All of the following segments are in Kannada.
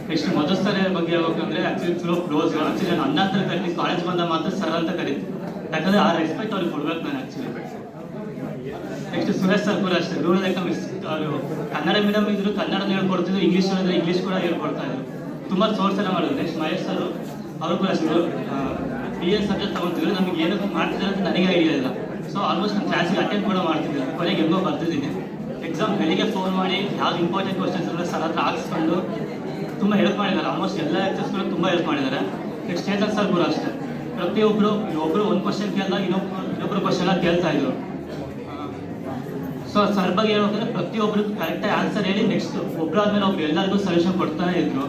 ನೆಕ್ಸ್ಟ್ ಮಧು ಸರ್ ಬಗ್ಗೆ ಹೇಳ್ಬೇಕಂದ್ರೆ ಆಕ್ಚುಲಿ ಚಲೋ ಕ್ಲೋಸ್. ಆಕ್ಚುಲಿ ನಾನು ಅನ್ನ ಹತ್ರ ಕರೀತೀನಿ, ಕಾಲೇಜ್ ಬಂದ ಮಾತ್ರ ಸರ್ ಅಂತ ಕರೀತೀನಿ. ಯಾಕಂದ್ರೆ ಆ ರೆಸ್ಪೆಕ್ಟ್ ಅವ್ರಿಗೆ ಕೊಡ್ಬೇಕು ನಾನು ಆಕ್ಚುಲಿ. ನೆಕ್ಸ್ಟ್ ಸುರೇಶ್ ಸರ್ ಕೂಡ ಅಷ್ಟೇ, ರೂರಲ್ ಎಕನಾಮಿಕ್ಸ್. ಅವರು ಕನ್ನಡ ಮೀಡಿಯಂ ಇದ್ರು ಕನ್ನಡನ ಹೇಳ್ಕೊಡ್ತಿದ್ರು, ಇಂಗ್ಲೀಷ್ ಹೇಳಿದ್ರೆ ಇಂಗ್ಲೀಷ್ ಕೂಡ ಹೇಳ್ಕೊಡ್ತಾ ಇದ್ರು. ತುಂಬ ಸೋರ್ಸ್ ಎಲ್ಲ ಮಾಡಿದ್ರು. ನೆಕ್ಸ್ಟ್ ಮಹೇಶ್ ಸರ್ ಅವರು ಕೂಡ ಅಷ್ಟೇ BA ಸಬ್ಜೆಕ್ಟ್ ತಗೊಳ್ತಿದ್ರು. ನಮಗೆ ಏನು ಮಾಡ್ತಿದ್ದಾರೆ ಅಂತ ನನಗೆ ಐಡಿಯಾ ಇಲ್ಲ. ಸೊ ಆಲ್ಮೋಸ್ಟ್ ನಾನು ಕ್ಲಾಸಿಗೆ ಅಟೆಂಡ್ ಕೂಡ ಮಾಡ್ತಿದ್ದೆ. ಕೊನೆಗೆ ಹೆಂಗೋ ಬರ್ತಿದ್ದೀನಿ. ಎಕ್ಸಾಮ್ ಬೆಳಿಗ್ಗೆ ಫೋನ್ ಮಾಡಿ ಯಾವ್ದು ಇಂಪಾರ್ಟೆಂಟ್ ಕ್ವಶನ್ಸ್ ಇದ್ರೆ ಸರ್ ಹತ್ರ ಹಾಕ್ಸ್ಕೊಂಡು ತುಂಬ ಹೆಲ್ಪ್ ಮಾಡಿದ್ದಾರೆ. ಆಲ್ಮೋಸ್ಟ್ ಎಲ್ಲ ಲೆಕ್ಚರ್ಸ್ಗಳು ತುಂಬ ಹೆಲ್ಪ್ ಮಾಡಿದ್ದಾರೆ. ನೆಕ್ಸ್ಟ್ ಚೇತನ್ ಸರ್ ಕೂಡ ಅಷ್ಟೇ, ಪ್ರತಿಯೊಬ್ಬರು ಒಂದು ಕ್ವಶನ್ ಕೇಳಿದಾಗ ಇನ್ನೊಬ್ರು ಕ್ವಶನ್ ಕೇಳ್ತಾ ಇದ್ರು. ಸೊ ಸರ್ ಬಗ್ಗೆ ಹೇಳ್ಬೇಕಂದ್ರೆ ಪ್ರತಿಯೊಬ್ಬರು ಕರೆಕ್ಟಾಗಿ ಆನ್ಸರ್ ಹೇಳಿ ನೆಕ್ಸ್ಟ್ ಒಬ್ಬರಾದ್ಮೇಲೆ ಒಬ್ರು ಎಲ್ಲರಿಗೂ ಸೊಲ್ಯೂಷನ್ ಕೊಡ್ತಾನೆ ಇದ್ರು.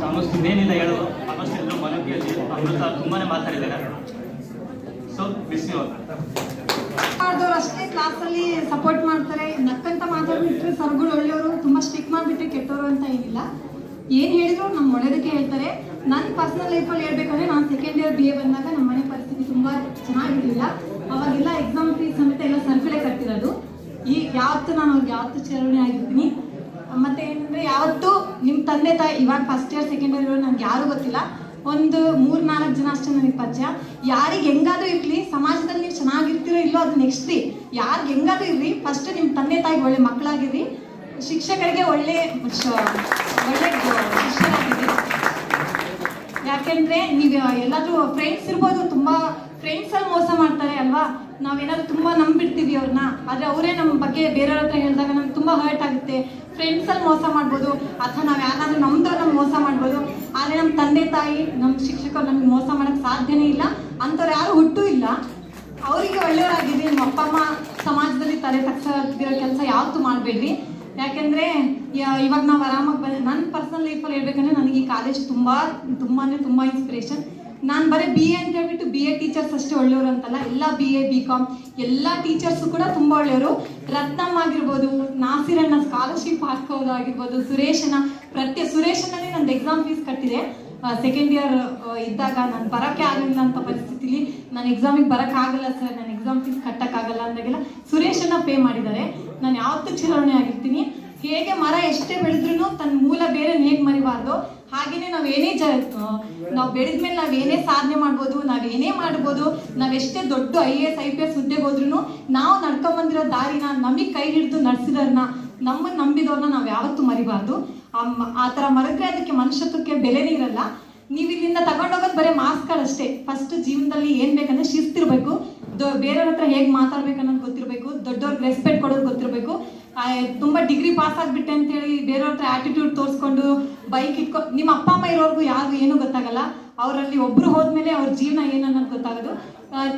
ಆಲ್ಮೋಸ್ಟ್ ಇನ್ನೇನಿಲ್ಲ ಹೇಳೋದು. ಆಲ್ಮೋಸ್ಟ್ ಎಲ್ಲರೂ ಮನವಿಯಲ್ಲಿ ಅಮೃತ ತುಂಬಾನೇ ಮಾತಾಡಿದ್ದಾರೆ. ಸೊ ಮಿಸ್ ಯು ಅವ್ರದವ್ರು ಅಷ್ಟೇ ಕ್ಲಾಸಲ್ಲಿ ಸಪೋರ್ಟ್ ಮಾಡ್ತಾರೆ, ನಕ್ಕಂತ ಮಾತಾಡ್ಬಿಟ್ರೆ ಸರ್ಗಳು ಒಳ್ಳೆಯವರು, ತುಂಬ ಸ್ಟ್ರಿಕ್ ಮಾಡಿಬಿಟ್ರೆ ಕೆಟ್ಟವರು ಅಂತ ಏನಿಲ್ಲ. ಏನು ಹೇಳಿದ್ರು ನಮ್ಮ ಒಳ್ಳೇದಕ್ಕೆ ಹೇಳ್ತಾರೆ. ನನ್ನ ಪರ್ಸನಲ್ ಲೈಫಲ್ಲಿ ಹೇಳ್ಬೇಕಂದ್ರೆ ನಾನು ಸೆಕೆಂಡ್ ಇಯರ್ BA ಬಂದಾಗ ನಮ್ಮ ಮನೆ ಪರಿಸ್ಥಿತಿ ತುಂಬ ಚೆನ್ನಾಗಿರಲಿಲ್ಲ. ಅವಾಗೆಲ್ಲ ಎಕ್ಸಾಮ್ ಫೀಸ್ ಸಮೇತ ಎಲ್ಲ ಸರ್ಗಳೇ ಕಟ್ಟಿರೋದು. ಈಗ ನಾನು ಅವ್ರಿಗೆ ಯಾವತ್ತೂ ಚೇರ್ವಣೆ ಆಗಿರ್ತೀನಿ. ಮತ್ತು ಏನಂದರೆ ಯಾವತ್ತೂ ನಿಮ್ಮ ತಂದೆ ತಾಯಿ, ಇವಾಗ ಫಸ್ಟ್ ಇಯರ್ ಸೆಕೆಂಡ್ ಇಯರ್ ಇರೋ ನನಗೆ ಯಾರೂ ಗೊತ್ತಿಲ್ಲ, ಒಂದು 3-4 ಜನ ಅಷ್ಟೇ ನನಗೆ ಪರಿಚಯ. ಯಾರಿಗೆ ಹೆಂಗಾದ್ರೂ ಇರಲಿ, ಸಮಾಜದಲ್ಲಿ ನೀವು ಚೆನ್ನಾಗಿರ್ತೀರೋ ಇಲ್ಲೋ ಅದು ನೆಕ್ಸ್ಟ್ ರೀ. ಯಾರಿಗೆ ಹೆಂಗಾದ್ರೂ ಇರಲಿ, ಫಸ್ಟ್ ನಿಮ್ಮ ತಂದೆ ತಾಯಿಗೆ ಒಳ್ಳೆ ಮಕ್ಕಳಾಗಿರ್ರಿ, ಶಿಕ್ಷಕರಿಗೆ ಒಳ್ಳೆ ಶಿಕ್ಷಕರಾಗಿರ್ರಿ. ಯಾಕೆಂದರೆ ನೀವು ಎಲ್ಲಾದರೂ ಫ್ರೆಂಡ್ಸ್ ಇರ್ಬೋದು, ತುಂಬ ಫ್ರೆಂಡ್ಸಲ್ಲಿ ಮೋಸ ಮಾಡ್ತಾರೆ ಅಲ್ವಾ. ನಾವೇನಾದ್ರೂ ತುಂಬ ನಂಬಿಡ್ತೀವಿ ಅವ್ರನ್ನ, ಆದರೆ ಅವರೇ ನಮ್ಮ ಬಗ್ಗೆ ಬೇರೆಯವ್ರ ಹತ್ರ ಹೇಳಿದಾಗ ನಮ್ಗೆ ತುಂಬ ಹರ್ಟ್ ಆಗುತ್ತೆ. ಫ್ರೆಂಡ್ಸಲ್ಲಿ ಮೋಸ ಮಾಡ್ಬೋದು, ಅಥವಾ ನಾವು ಯಾರಾದ್ರೂ ನಮ್ದವ್ರನ್ನ ಮೋಸ ಮಾಡ್ಬೋದು. ಆದರೆ ನಮ್ಮ ತಂದೆ ತಾಯಿ, ನಮ್ಮ ಶಿಕ್ಷಕರು ನಮಗೆ ಮೋಸ ಮಾಡೋಕ್ಕೆ ಸಾಧ್ಯನೇ ಇಲ್ಲ. ಅಂಥವ್ರು ಯಾರು ಹುಟ್ಟೂ ಇಲ್ಲ. ಅವರಿಗೆ ಒಳ್ಳೆಯವರಾಗಿರಿ. ನಿಮ್ಮ ಅಪ್ಪ ಅಮ್ಮ ಸಮಾಜದಲ್ಲಿ ತಲೆ ತಗ್ಸದಿರೋ ಕೆಲಸ ಯಾವತ್ತೂ ಮಾಡಬೇಡ್ರಿ. ಯಾಕೆಂದರೆ ಇವಾಗ ನಾವು ಆರಾಮಾಗಿ ನನ್ನ ಪರ್ಸನಲ್ ಲೈಫಲ್ಲಿ ಹೇಳ್ಬೇಕಂದ್ರೆ ನನಗೆ ಈ ಕಾಲೇಜ್ ತುಂಬ ಇನ್ಸ್ಪಿರೇಷನ್. ನಾನು ಬರೀ BA ಅಂತ ಹೇಳ್ಬಿಟ್ಟು BA ಟೀಚರ್ಸ್ ಅಷ್ಟೇ ಒಳ್ಳೆಯವರು ಅಂತಲ್ಲ, ಎಲ್ಲ BA BCom ಎಲ್ಲ ಟೀಚರ್ಸು ಕೂಡ ತುಂಬ ಒಳ್ಳೆಯವರು. ರತ್ನಮ್ಮ ಆಗಿರ್ಬೋದು, ನಾಸಿರಣ್ಣ ಸ್ಕಾಲರ್ಶಿಪ್ ಹಾಕೋದಾಗಿರ್ಬೋದು, ಸುರೇಶನಲ್ಲಿ ನಂದು ಎಕ್ಸಾಮ್ ಫೀಸ್ ಕಟ್ಟಿದೆ. ಸೆಕೆಂಡ್ ಇಯರ್ ಇದ್ದಾಗ ನಾನು ಬರೋಕ್ಕೆ ಆಗಲಿಲ್ಲ ಅಂತ ಪರಿಸ್ಥಿತಿಲಿ, ನಾನು ಎಕ್ಸಾಮಿಗೆ ಬರೋಕ್ಕಾಗಲ್ಲ ಸರ್, ನಾನು ಎಕ್ಸಾಮ್ ಫೀಸ್ ಕಟ್ಟೋಕ್ಕಾಗಲ್ಲ ಅಂದಾಗೆಲ್ಲ ಸುರೇಶನ್ನ ಪೇ ಮಾಡಿದ್ದಾರೆ. ನಾನು ಯಾವತ್ತೂ ಚಿರಋಣಿ ಆಗಿರ್ತೀನಿ. ಹೇಗೆ ಮರ ಎಷ್ಟೇ ಬೆಳೆದ್ರೂ ತನ್ನ ಮೂಲ ಬೇರೆ ಹೇಗೆ ಮರಿಬಾರ್ದು, ಹಾಗೆಯೇ ನಾವು ಬೆಳೆದ ಮೇಲೆ ನಾವೇನೇ ಸಾಧನೆ ಮಾಡ್ಬೋದು, ನಾವೇನೇ ಮಾಡ್ಬೋದು. ನಾವೆಷ್ಟೇ ದೊಡ್ಡ IAS IPS ಹುದ್ದೆಗೆ ಹೋದ್ರೂ ನಾವು ನಡ್ಕೊಂಬಂದಿರೋ ದಾರಿನ, ನಮಗೆ ಕೈ ಹಿಡಿದು ನಡೆಸಿದವ್ರನ್ನ, ನಮ್ಮನ್ನು ನಂಬಿದವ್ರನ್ನ ನಾವು ಯಾವತ್ತೂ ಮರಿಬಾರ್ದು. ಆ ಥರ ಮರೆದ್ರೆ ಅದಕ್ಕೆ ಮನುಷ್ಯತ್ವಕ್ಕೆ ಬೆಲೆನೇ ಇರಲ್ಲ. ನೀವು ಇಲ್ಲಿಂದ ತಗೊಂಡೋಗೋದು ಬರೀ ಮಾರ್ಕ್ಸ್ಗಳಷ್ಟೇ. ಫಸ್ಟ್ ಜೀವನದಲ್ಲಿ ಏನು ಬೇಕಂದ್ರೆ ಶಿಸ್ತಿರಬೇಕು, ಬೇರೆಯವ್ರ ಹತ್ರ ಹೇಗೆ ಮಾತಾಡ್ಬೇಕು ಅನ್ನೋದು ಗೊತ್ತಿರಬೇಕು, ದೊಡ್ಡವ್ರಿಗೆ ರೆಸ್ಪೆಕ್ಟ್ ಕೊಡೋದು ಗೊತ್ತಿರಬೇಕು. ತುಂಬ ಡಿಗ್ರಿ ಪಾಸ್ ಆಗಿಬಿಟ್ಟೆ ಅಂತೇಳಿ ಬೇರೆಯವ್ರ ಹತ್ರ ಆ್ಯಟಿಟ್ಯೂಡ್ ತೋರಿಸ್ಕೊಂಡು ಬೈಕ್ ಇಟ್ಕೊಂಡು ನಿಮ್ಮ ಅಪ್ಪ ಅಮ್ಮ ಇರೋರ್ಗು ಯಾರಿಗೂ ಏನೂ ಗೊತ್ತಾಗಲ್ಲ. ಅವರಲ್ಲಿ ಒಬ್ಬರು ಹೋದ್ಮೇಲೆ ಅವ್ರ ಜೀವನ ಏನು ಅನ್ನೋದು ಗೊತ್ತಾಗೋದು.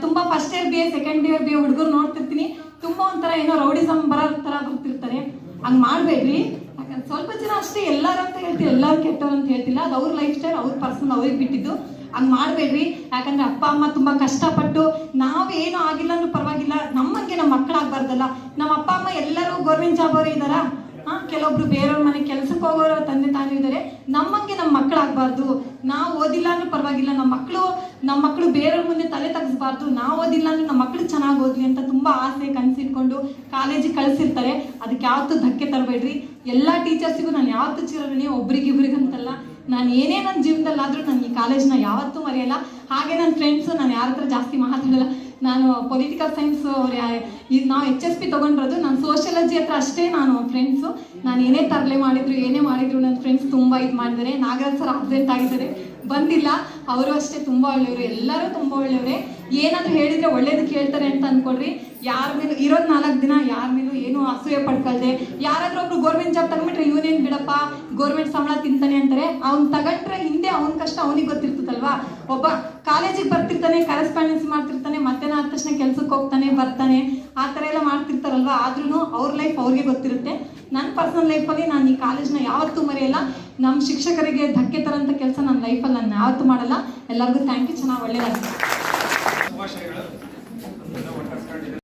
ತುಂಬ first year BA second year BA ಹುಡುಗರು ನೋಡ್ತಿರ್ತೀನಿ, ತುಂಬ ಒಂಥರ ಏನೋ ರೌಡಿಸಮ್ ಬರೋ ಥರ ಬರ್ತಿರ್ತಾರೆ. ಹಂಗೆ ಮಾಡಬೇಡ್ರಿ. ಯಾಕಂದ್ರೆ ಸ್ವಲ್ಪ ಜನ ಅಷ್ಟೇ ಎಲ್ಲರೂ ಅಂತ ಹೇಳ್ತೀವಿ, ಎಲ್ಲರೂ ಕೆಟ್ಟವ್ರು ಅಂತ ಹೇಳ್ತಿಲ್ಲ. ಅದು ಅವ್ರ ಲೈಫ್ ಸ್ಟೈಲ್, ಅವ್ರ ಪರ್ಸನಲ್, ಅವ್ರಿಗೆ ಬಿಟ್ಟಿದ್ದು. ಹಂಗೆ ಮಾಡಬೇಡ್ರಿ. ಯಾಕಂದರೆ ಅಪ್ಪ ಅಮ್ಮ ತುಂಬ ಕಷ್ಟಪಟ್ಟು ನಾವೇನು ಆಗಿಲ್ಲ ಅಂದ್ರೂ ಪರವಾಗಿಲ್ಲ, ನಮ್ಮಂಗೆ ನಮ್ಮ ಮಕ್ಕಳಾಗಬಾರ್ದಲ್ಲ. ನಮ್ಮ ಅಪ್ಪ ಅಮ್ಮ ಎಲ್ಲರೂ ಗೌರ್ಮೆಂಟ್ ಜಾಬ್ ಅವರು ಇದ್ದಾರಾ? ಕೆಲವೊಬ್ರು ಬೇರೆಯವ್ರ ಮನೆ ಕೆಲಸಕ್ಕೆ ಹೋಗೋರು ತಂದೆ ತಾಯಿ ಇದ್ದಾರೆ. ನಮ್ಮಂಗೆ ನಮ್ಮ ಮಕ್ಕಳಾಗಬಾರ್ದು. ನಾವು ಓದಿಲ್ಲ ಅಂದ್ರೂ ಪರವಾಗಿಲ್ಲ, ನಮ್ಮ ಮಕ್ಕಳು ಬೇರೆಯವ್ರ ಮುಂದೆ ತಲೆ ತಗ್ಸ್ಬಾರ್ದು. ನಾವು ಓದಿಲ್ಲ ಅಂದ್ರೆ ನಮ್ಮ ಮಕ್ಕಳು ಚೆನ್ನಾಗಿ ಓದಲಿ ಅಂತ ತುಂಬ ಆಸೆ ಕನಸಿಟ್ಕೊಂಡು ಕಾಲೇಜಿಗೆ ಕಳಿಸಿರ್ತಾರೆ. ಅದಕ್ಕೆ ಯಾವತ್ತೂ ಧಕ್ಕೆ ತರಬೇಡ್ರಿ. ಎಲ್ಲ ಟೀಚರ್ಸಿಗೂ ನಾನು ಯಾವತ್ತೂ ಚಿರಋಣಿ, ಒಬ್ರಿಗಿಬ್ರಿಗಂತಲ್ಲ. ನಾನು ಏನೇ ನನ್ನ ಜೀವನದಲ್ಲಾದರೂ ನಾನು ಈ ಕಾಲೇಜ್ನ ಯಾವತ್ತೂ ಮರೆಯಲ್ಲ. ಹಾಗೆ ನನ್ನ ಫ್ರೆಂಡ್ಸು, ನಾನು ಯಾರ ಹತ್ರ ಜಾಸ್ತಿ ಮಾತಾಡಲ್ಲ. ನಾನು ಪೊಲಿಟಿಕಲ್ ಸೈನ್ಸ್ ನಾವು HSP ತೊಗೊಂಡಿರೋದು, ನಾನು ಸೋಷಿಯಾಲಜಿ ಹತ್ರ ಅಷ್ಟೇ ನಾನು ಫ್ರೆಂಡ್ಸು. ನಾನು ಏನೇ ತರಲೆ ಏನೇ ಮಾಡಿದ್ರು ನನ್ನ ಫ್ರೆಂಡ್ಸ್ ತುಂಬ ಇದು ಮಾಡಿದ್ದಾರೆ. ನಾಗರಾಜ್ ಸರ್ ಅಬ್ಸೆಂಟ್ ಆಗಿದ್ದಾರೆ, ಬಂದಿಲ್ಲ. ಅವರು ಅಷ್ಟೇ ತುಂಬ ಒಳ್ಳೆಯವರು, ಎಲ್ಲರೂ ತುಂಬ ಒಳ್ಳೆಯವರೇ. ಏನಾದರೂ ಹೇಳಿದರೆ ಒಳ್ಳೇದಕ್ಕೆ ಹೇಳ್ತಾರೆ ಅಂತ ಅಂದ್ಕೊಳ್ರಿ. ಯಾರ ಮೇಲೂ ಇರೋದು 4 ದಿನ, ಯಾರ ಮೇಲೂ ಏನೂ ಅಸೂಯೆ ಪಡ್ಕೊಳ್ದೆ. ಯಾರಾದರೂ ಒಬ್ರು ಗೌರ್ಮೆಂಟ್ ಜಾಬ್ ತಗೊಂಡ್ಬಿಟ್ರೆ ಇವನೇನು ಬಿಡಪ್ಪ ಗೌರ್ಮೆಂಟ್ ಸಂಬಳ ತಿಂತಾನೆ ಅಂತಾರೆ. ಅವ್ನು ತಗೊಂಡ್ರೆ ಹಿಂದೆ ಅವ್ನ ಕಷ್ಟ ಅವನಿಗೆ ಗೊತ್ತಿರ್ತದಲ್ವಾ. ಒಬ್ಬ ಕಾಲೇಜಿಗೆ ಬರ್ತಿರ್ತಾನೆ, ಕರೆಸ್ಪಾಂಡೆನ್ಸ್ ಮಾಡ್ತಿರ್ತಾನೆ, ಮತ್ತೆ ಆದ ತಕ್ಷಣ ಕೆಲ್ಸಕ್ಕೆ ಹೋಗ್ತಾನೆ ಬರ್ತಾನೆ, ಆ ಥರ ಎಲ್ಲ ಮಾಡ್ತಿರ್ತಾರಲ್ವ. ಆದ್ರೂ ಅವ್ರ ಲೈಫ್ ಅವ್ರಿಗೆ ಗೊತ್ತಿರುತ್ತೆ. ನನ್ನ ಪರ್ಸನಲ್ ಲೈಫಲ್ಲಿ ನಾನು ಈ ಕಾಲೇಜ್ನ ಯಾವತ್ತೂ ಮರೆಯಲ್ಲ. ನಮ್ಮ ಶಿಕ್ಷಕರಿಗೆ ಧಕ್ಕೆ ತರೋಂಥ ಕೆಲಸ ನನ್ನ ಲೈಫಲ್ಲಿ ನಾನು ಯಾವತ್ತೂ ಮಾಡಲ್ಲ. ಎಲ್ಲರಿಗೂ ಥ್ಯಾಂಕ್ ಯು. ಚೆನ್ನಾಗಿ ಒಳ್ಳೆಯದಾಗಿದೆ.